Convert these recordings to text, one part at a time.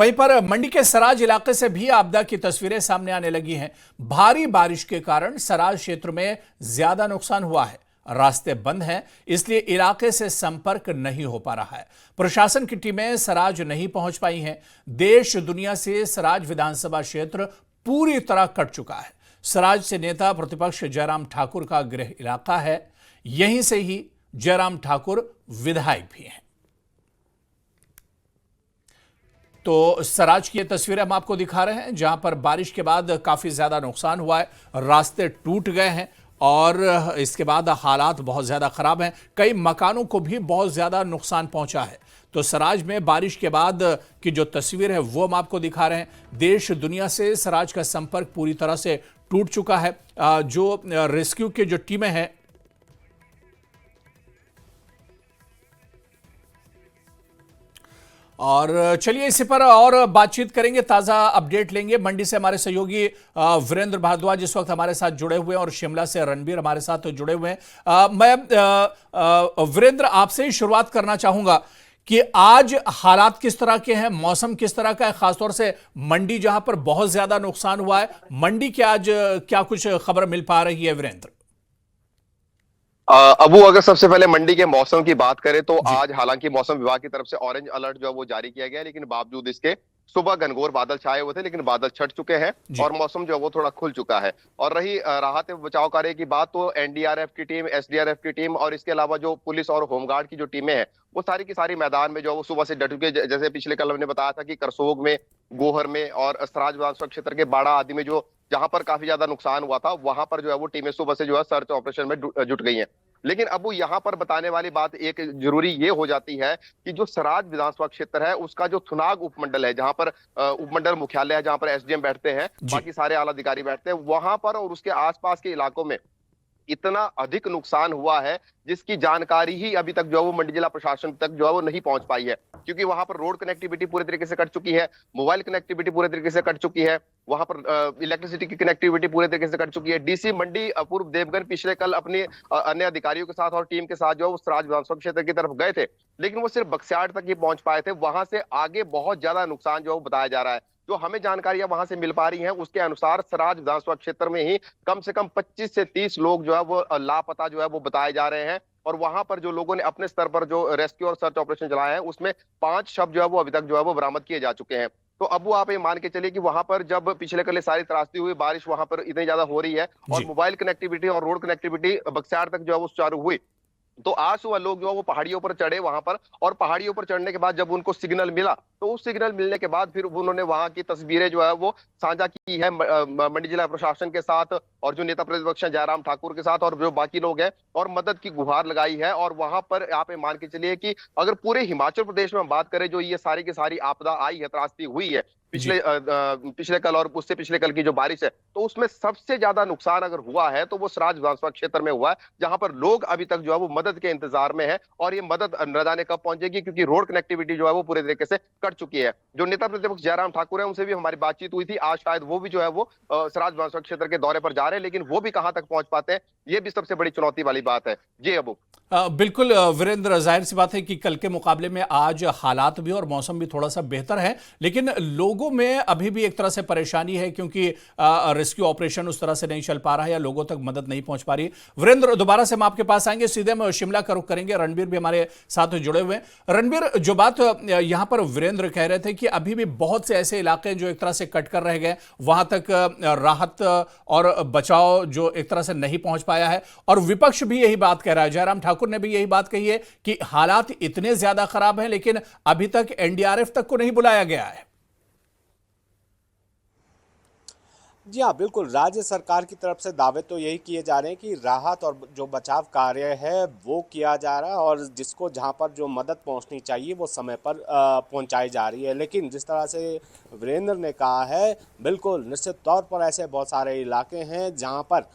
वहीं पर मंडी के सराज इलाके से भी आपदा की तस्वीरें सामने आने लगी हैं। भारी बारिश के कारण सराज क्षेत्र में ज्यादा नुकसान हुआ है। रास्ते बंद हैं, इसलिए इलाके से संपर्क नहीं हो पा रहा है। प्रशासन की टीमें सराज नहीं पहुंच पाई हैं। देश दुनिया से सराज विधानसभा क्षेत्र पूरी तरह कट चुका है। सराज से नेता प्रतिपक्ष जयराम ठाकुर का गृह इलाका है। यहीं से ही जयराम ठाकुर विधायक भी हैं। तो सराज की ये तस्वीरें हम आपको दिखा रहे हैं, जहां पर बारिश के बाद काफी ज्यादा नुकसान हुआ है। रास्ते टूट गए हैं और इसके बाद हालात बहुत ज्यादा खराब हैं। कई मकानों को भी बहुत ज्यादा नुकसान पहुंचा है। तो सराज में बारिश के बाद की जो तस्वीर है वो हम आपको दिखा रहे हैं। देश दुनिया से सराज का संपर्क पूरी तरह से टूट चुका है। जो रेस्क्यू की जो टीमें हैं, और चलिए इसी पर और बातचीत करेंगे, ताजा अपडेट लेंगे। मंडी से हमारे सहयोगी वीरेंद्र भारद्वाज इस वक्त हमारे साथ जुड़े हुए हैं और शिमला से रणबीर हमारे साथ जुड़े हुए हैं। मैं वीरेंद्र आपसे ही शुरुआत करना चाहूंगा कि आज हालात किस तरह के हैं, मौसम किस तरह का है, खासतौर से मंडी जहां पर बहुत ज्यादा नुकसान हुआ है। मंडी के आज क्या कुछ खबर मिल पा रही है वीरेंद्र? अबू, अगर सबसे पहले मंडी के मौसम की बात करें तो आज हालांकि मौसम विभाग की तरफ से ऑरेंज अलर्ट जो है वो जारी किया गया है, लेकिन बावजूद इसके सुबह घनघोर बादल छाए हुए थे, लेकिन बादल छट चुके हैं और मौसम जो है वो थोड़ा खुल चुका है। और रही राहत एवं बचाव कार्य की बात, तो एनडीआरएफ की टीम, एसडीआरएफ की टीम और इसके अलावा जो पुलिस और होमगार्ड की जो टीमें हैं वो सारी की सारी मैदान में जो है वो सुबह से डट चुके। जैसे पिछले कल हमने बताया था कि करसोग में, गोहर में और सराज विधानसभा क्षेत्र के बाड़ा आदि में जो जहां पर काफी ज्यादा नुकसान हुआ था, वहां पर जो है वो टीमें सुबह से जो है सर्च ऑपरेशन में जुट गई हैं। लेकिन अब वो यहाँ पर बताने वाली बात एक जरूरी ये हो जाती है कि जो सराज विधानसभा क्षेत्र है उसका जो थुनाग उपमंडल है, जहां पर उपमंडल मुख्यालय है, जहां पर एसडीएम बैठते हैं, बाकी सारे आला अधिकारी बैठते हैं, वहां पर और उसके आसपास के इलाकों में इतना अधिक नुकसान हुआ है जिसकी जानकारी ही अभी तक जो है वो मंडी जिला प्रशासन तक जो है वो नहीं पहुंच पाई है। क्योंकि वहां पर रोड कनेक्टिविटी पूरे तरीके से कट चुकी है, मोबाइल कनेक्टिविटी पूरे तरीके से कट चुकी है, वहां पर इलेक्ट्रिसिटी की कनेक्टिविटी पूरे तरीके से कट चुकी है। डीसी मंडी अपूर्व देवगन पिछले कल अपने अन्य अधिकारियों के साथ और टीम के साथ जो है वो सराज विधानसभा क्षेत्र की तरफ गए थे, लेकिन वो सिर्फ बक्सियाड़ तक ही पहुंच पाए थे। वहां से आगे बहुत ज्यादा नुकसान जो है वो बताया जा रहा है। जो हमें जानकारियां वहां से मिल पा रही हैं उसके अनुसार सराज विधानसभा क्षेत्र में ही कम से कम 25 से 30 लोग जो है वो लापता जो है वो बताए जा रहे हैं। और वहां पर जो लोगों ने अपने स्तर पर जो रेस्क्यू और सर्च ऑपरेशन चलाए हैं उसमें 5 शव जो है वो अभी तक जो है वो बरामद किए जा चुके हैं। तो अब वो आप ये मान के चलिए कि वहां पर जब पिछले कल सारी त्रासदी हुई, बारिश वहां पर इतनी ज्यादा हो रही है और मोबाइल कनेक्टिविटी और रोड कनेक्टिविटी बक्सियाड़ तक जो है वो सुचारू हुई, तो आज सुबह लोग जो है वो पहाड़ियों पर चढ़े वहां पर, और पहाड़ियों पर चढ़ने के बाद जब उनको सिग्नल मिला तो उस सिग्नल मिलने के बाद फिर उन्होंने वहां की तस्वीरें जो है वो साझा की है मंडी जिला प्रशासन के साथ और जो नेता प्रतिपक्ष जयराम ठाकुर के साथ और जो बाकी लोग हैं, और मदद की गुहार लगाई है। और वहां पर आप मान के चलिए कि अगर पूरे हिमाचल प्रदेश में हम बात करें, जो ये सारी की सारी आपदा आई है, त्रासदी हुई है पिछले कल और उससे पिछले कल की जो बारिश है, तो उसमें सबसे ज्यादा नुकसान अगर हुआ है तो वो सराज विधानसभा क्षेत्र में हुआ है, जहां पर लोग अभी तक जो है वो मदद के इंतजार में है। और ये मदद न जाने कब पहुंचेगी, क्योंकि रोड कनेक्टिविटी जो है वो पूरे तरीके से कट चुकी है। जो नेता प्रतिपक्ष जयराम ठाकुर है उनसे भी हमारी बातचीत हुई थी, आज शायद वो भी जो है वो सराज विधानसभा क्षेत्र के दौरे पर जा रहे हैं, लेकिन वो भी कहां तक पहुंच पाते हैं ये भी सबसे बड़ी चुनौती वाली बात है। जी अबू। बिल्कुल वीरेंद्र, जाहिर सी बात है कि कल के मुकाबले में आज हालात भी और मौसम भी थोड़ा सा बेहतर है, लेकिन लोगों में अभी भी एक तरह से परेशानी है क्योंकि रेस्क्यू ऑपरेशन उस तरह से नहीं चल पा रहा है या लोगों तक मदद नहीं पहुंच पा रही। वीरेंद्र, दोबारा से हम आपके पास आएंगे, सीधे हम शिमला का रुख करेंगे। रणबीर भी हमारे साथ जुड़े हुए हैं। रणबीर, जो बात यहां पर वीरेंद्र कह रहे थे कि अभी भी बहुत से ऐसे इलाके जो एक तरह से कट कर रह गए, वहां तक राहत और बचाव जो एक तरह से नहीं पहुंच पाया है, और विपक्ष भी यही बात कह रहा है, जयराम ठाकुर ने भी यही बात कही है कि हालात इतने ज्यादा खराब हैं लेकिन अभी तक एनडीआरएफ तक को नहीं बुलाया गया है। जी हाँ, बिल्कुल। राज्य सरकार की तरफ से दावे तो यही किए जा रहे हैं कि राहत और जो बचाव कार्य है वो किया जा रहा है और जिसको जहाँ पर जो मदद पहुँचनी चाहिए वो समय पर पहुँचाई जा रही है। लेकिन जिस तरह से वीरेंद्र ने कहा है, बिल्कुल निश्चित तौर पर ऐसे बहुत सारे इलाके हैं जहाँ पर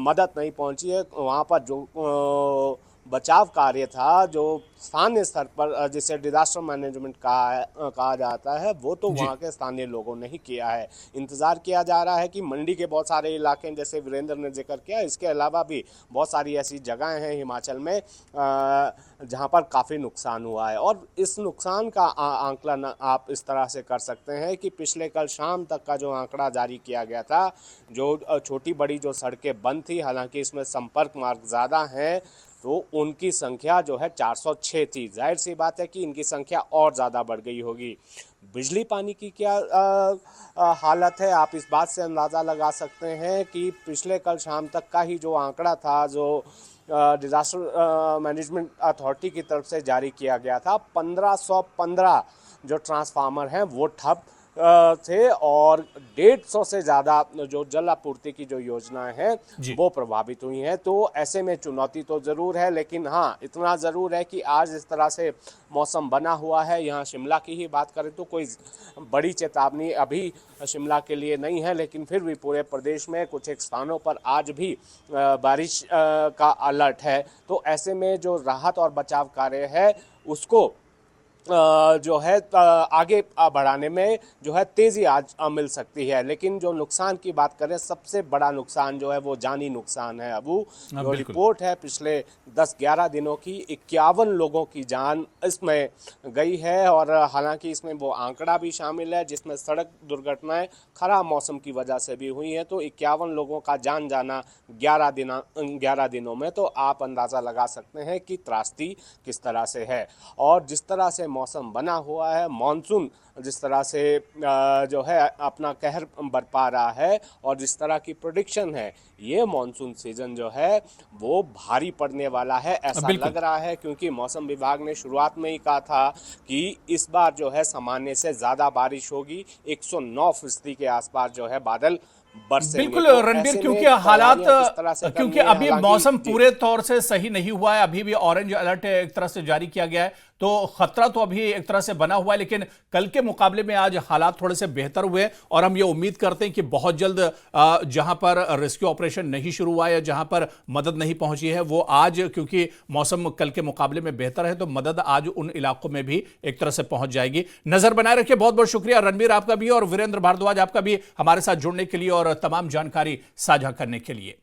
मदद नहीं पहुँची है। वहाँ पर जो बचाव कार्य था, जो स्थानीय स्तर पर जिसे डिजास्टर मैनेजमेंट कहा जाता है, वो तो वहाँ के स्थानीय लोगों ने ही किया है। इंतज़ार किया जा रहा है कि मंडी के बहुत सारे इलाके, जैसे वीरेंद्र ने जिक्र किया, इसके अलावा भी बहुत सारी ऐसी जगहें हैं हिमाचल में जहाँ पर काफ़ी नुकसान हुआ है। और इस नुकसान का आंकलन आप इस तरह से कर सकते हैं कि पिछले कल शाम तक का जो आंकड़ा जारी किया गया था, जो छोटी बड़ी जो सड़कें बंद थी, हालांकि इसमें संपर्क मार्ग ज़्यादा हैं, तो उनकी संख्या जो है 406 थी। जाहिर सी बात है कि इनकी संख्या और ज़्यादा बढ़ गई होगी। बिजली पानी की क्या हालत है, आप इस बात से अंदाज़ा लगा सकते हैं कि पिछले कल शाम तक का ही जो आंकड़ा था, जो डिज़ास्टर मैनेजमेंट अथॉरिटी की तरफ से जारी किया गया था, 1515 जो ट्रांसफार्मर हैं वो ठप थे, और 150 से ज़्यादा जो जल आपूर्ति की जो योजनाएं हैं वो प्रभावित हुई हैं। तो ऐसे में चुनौती तो ज़रूर है, लेकिन हाँ, इतना ज़रूर है कि आज इस तरह से मौसम बना हुआ है। यहाँ शिमला की ही बात करें तो कोई बड़ी चेतावनी अभी शिमला के लिए नहीं है, लेकिन फिर भी पूरे प्रदेश में कुछ एक स्थानों पर आज भी बारिश का अलर्ट है। तो ऐसे में जो राहत और बचाव कार्य है उसको जो है आगे बढ़ाने में जो है तेज़ी आज मिल सकती है। लेकिन जो नुकसान की बात करें, सबसे बड़ा नुकसान जो है वो जानी नुकसान है। अबू जो रिपोर्ट है पिछले 10-11 दिनों की, 51 लोगों की जान इसमें गई है। और हालांकि इसमें वो आंकड़ा भी शामिल है जिसमें सड़क दुर्घटनाएं खराब मौसम की वजह से भी हुई हैं। तो 51 लोगों का जान जाना 11 दिनों में, तो आप अंदाज़ा लगा सकते हैं कि त्रासदी किस तरह से है। और जिस तरह से मौसम बना हुआ है, मॉनसून जिस तरह से जो है अपना कहर बरपा रहा है, और जिस तरह की प्रेडिक्शन है, ये मॉनसून सीजन जो है वो भारी पड़ने वाला है, ऐसा लग रहा है। क्योंकि मौसम विभाग ने शुरुआत में ही कहा था कि इस बार जो है सामान्य से ज़्यादा बारिश होगी। 109% के आसपास जो है बादल बरसेंगे। बिल्कुल तो रणबीर, ऐसे क्योंकि में हालात, तैयारियां किस तरह से क्योंकि करनी है, अभी हालांकि मौसम पूरे तौर से सही नहीं हुआ है, अभी भी ऑरेंज अलर्ट एक तरह से जारी किया गया है, तो खतरा तो अभी एक तरह से बना हुआ है। लेकिन कल के मुकाबले में आज हालात थोड़े से बेहतर हुए, और हम ये उम्मीद करते हैं कि बहुत जल्द जहां पर रेस्क्यू ऑपरेशन नहीं शुरू हुआ है, जहां पर मदद नहीं पहुंची है, वो आज, क्योंकि मौसम कल के मुकाबले में बेहतर है, तो मदद आज उन इलाकों में भी एक तरह से पहुंच जाएगी। नजर बनाए रखिए। बहुत बहुत शुक्रिया रणबीर आपका भी, और वीरेंद्र भारद्वाज आपका भी हमारे साथ जुड़ने के लिए और तमाम जानकारी साझा करने के लिए।